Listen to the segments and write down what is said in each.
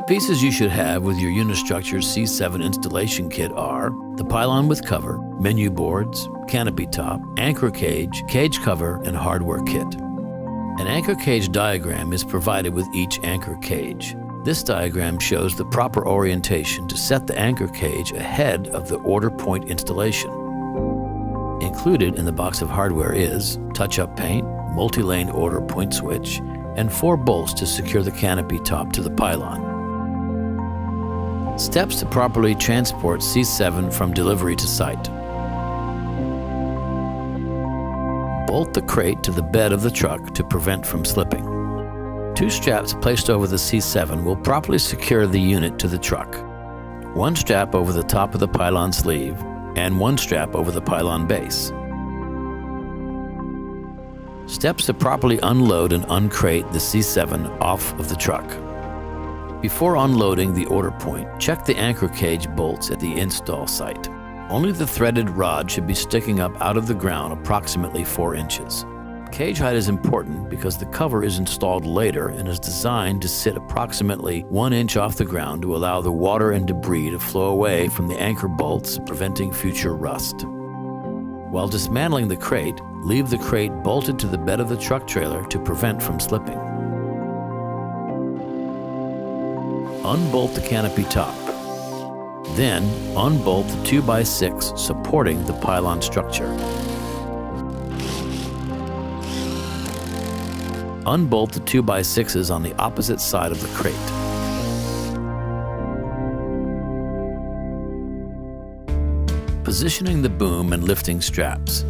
The pieces you should have with your Uni-Structures C7 installation kit are the pylon with cover, menu boards, canopy top, anchor cage, cage cover, and hardware kit. An anchor cage diagram is provided with each anchor cage. This diagram shows the proper orientation to set the anchor cage ahead of the order point installation. Included in the box of hardware is touch-up paint, multi-lane order point switch, and 4 bolts to secure the canopy top to the pylon. Steps to properly transport C7 from delivery to site. Bolt the crate to the bed of the truck to prevent from slipping. 2 straps placed over the C7 will properly secure the unit to the truck. 1 strap over the top of the pylon sleeve and 1 strap over the pylon base. Steps to properly unload and uncrate the C7 off of the truck. Before unloading the order point, check the anchor cage bolts at the install site. Only the threaded rod should be sticking up out of the ground approximately 4 inches. Cage height is important because the cover is installed later and is designed to sit approximately 1 inch off the ground to allow the water and debris to flow away from the anchor bolts, preventing future rust. While dismantling the crate, leave the crate bolted to the bed of the truck trailer to prevent from slipping. Unbolt the canopy top. Then, unbolt the 2x6 supporting the pylon structure. Unbolt the 2x6s on the opposite side of the crate. Positioning the boom and lifting straps.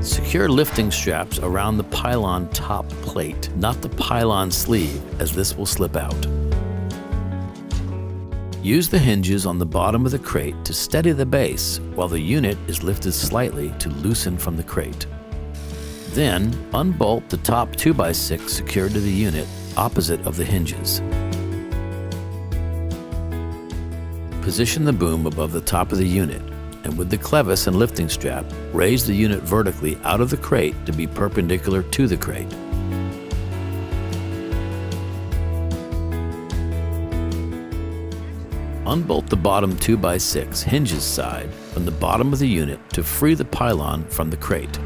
Secure lifting straps around the pylon top plate, not the pylon sleeve, as this will slip out. Use the hinges on the bottom of the crate to steady the base while the unit is lifted slightly to loosen from the crate. Then, unbolt the top 2x6 secured to the unit opposite of the hinges. Position the boom above the top of the unit, and with the clevis and lifting strap, raise the unit vertically out of the crate to be perpendicular to the crate. Unbolt the bottom 2x6 hinges side from the bottom of the unit to free the pylon from the crate.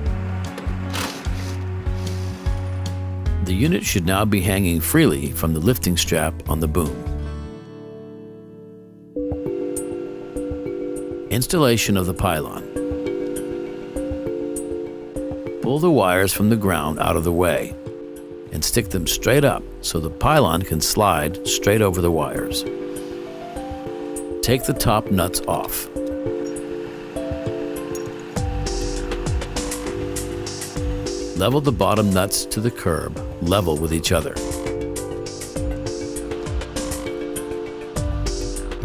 The unit should now be hanging freely from the lifting strap on the boom. Installation of the pylon. Pull the wires from the ground out of the way and stick them straight up so the pylon can slide straight over the wires. Take the top nuts off. Level the bottom nuts to the curb, level with each other.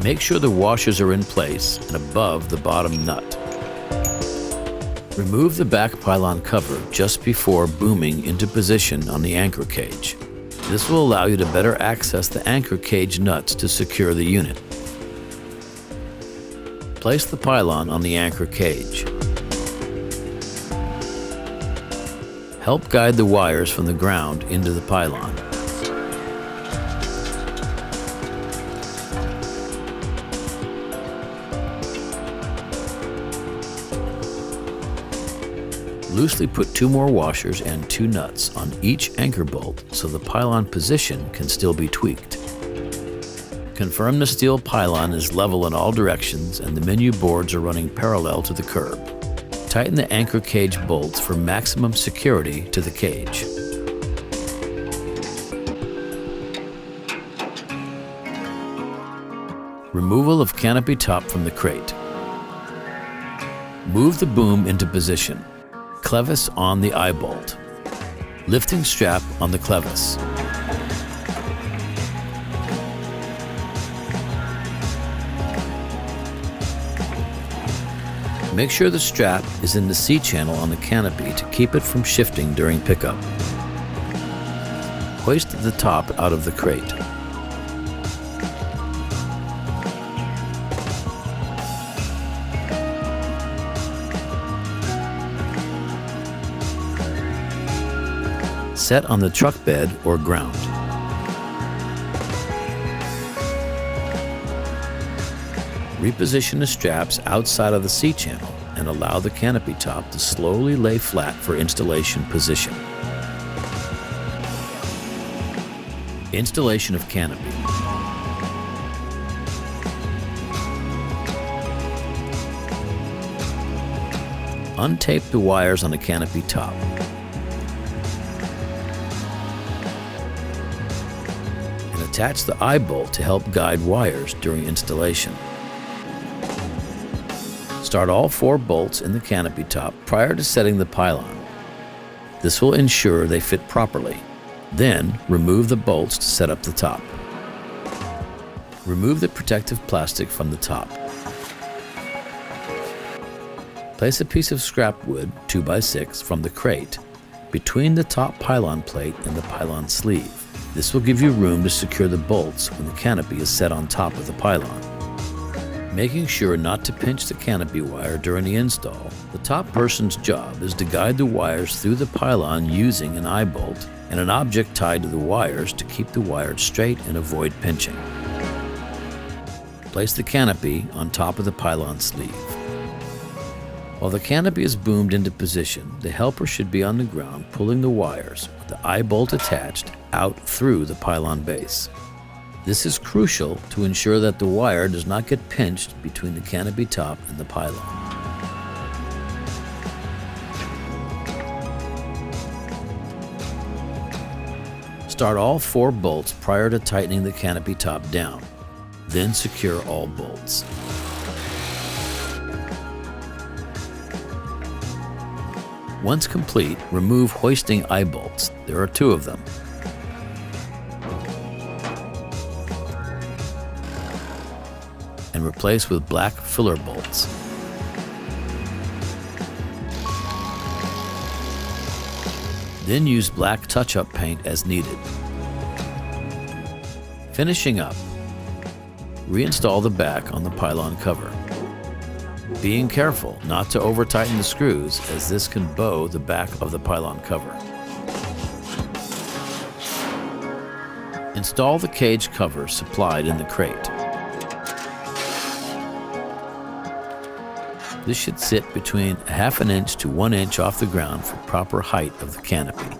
Make sure the washers are in place and above the bottom nut. Remove the back pylon cover just before booming into position on the anchor cage. This will allow you to better access the anchor cage nuts to secure the unit. Place the pylon on the anchor cage. Help guide the wires from the ground into the pylon. Loosely put 2 more washers and 2 nuts on each anchor bolt so the pylon position can still be tweaked. Confirm the steel pylon is level in all directions and the menu boards are running parallel to the curb. Tighten the anchor cage bolts for maximum security to the cage. Removal of canopy top from the crate. Move the boom into position. Clevis on the eye bolt. Lifting strap on the clevis. Make sure the strap is in the C-channel on the canopy to keep it from shifting during pickup. Hoist the top out of the crate. set on the truck bed or ground. Reposition the straps outside of the C-channel and allow the canopy top to slowly lay flat for installation position. Installation of canopy. Untape the wires on the canopy top. And attach the eye bolt to help guide wires during installation. Start all 4 bolts in the canopy top prior to setting the pylon. This will ensure they fit properly. Then, remove the bolts to set up the top. Remove the protective plastic from the top. Place a piece of scrap wood, 2x6, from the crate between the top pylon plate and the pylon sleeve. This will give you room to secure the bolts when the canopy is set on top of the pylon. Making sure not to pinch the canopy wire during the install, the top person's job is to guide the wires through the pylon using an eye bolt and an object tied to the wires to keep the wires straight and avoid pinching. Place the canopy on top of the pylon sleeve. While the canopy is boomed into position, the helper should be on the ground pulling the wires with the eye bolt attached out through the pylon base. This is crucial to ensure that the wire does not get pinched between the canopy top and the pylon. Start all 4 bolts prior to tightening the canopy top down. Then secure all bolts. Once complete, remove hoisting eye bolts. There are 2 of them. And replace with black filler bolts. Then use black touch-up paint as needed. Finishing up, reinstall the back on the pylon cover. Being careful not to over-tighten the screws, as this can bow the back of the pylon cover. Install the cage cover supplied in the crate. This should sit between 1/2 inch to 1 inch off the ground for proper height of the canopy.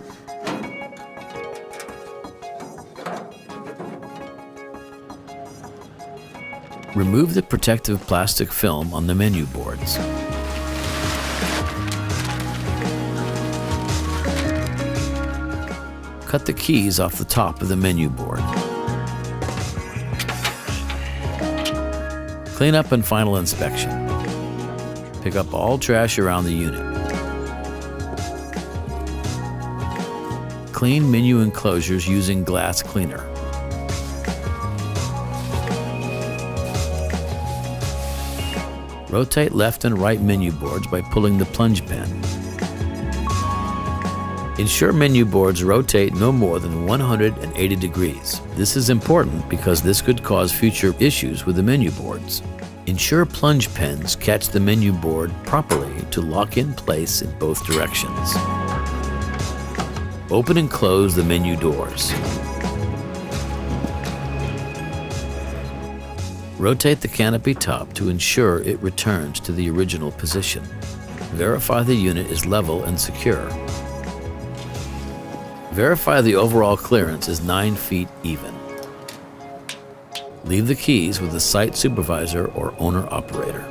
Remove the protective plastic film on the menu boards. Cut the keys off the top of the menu board. Clean up and final inspection. Pick up all trash around the unit. Clean menu enclosures using glass cleaner. Rotate left and right menu boards by pulling the plunge pin. Ensure menu boards rotate no more than 180 degrees. This is important because this could cause future issues with the menu boards. Ensure plunge pins catch the menu board properly to lock in place in both directions. Open and close the menu doors. Rotate the canopy top to ensure it returns to the original position. Verify the unit is level and secure. Verify the overall clearance is 9 feet even. Leave the keys with the site supervisor or owner-operator.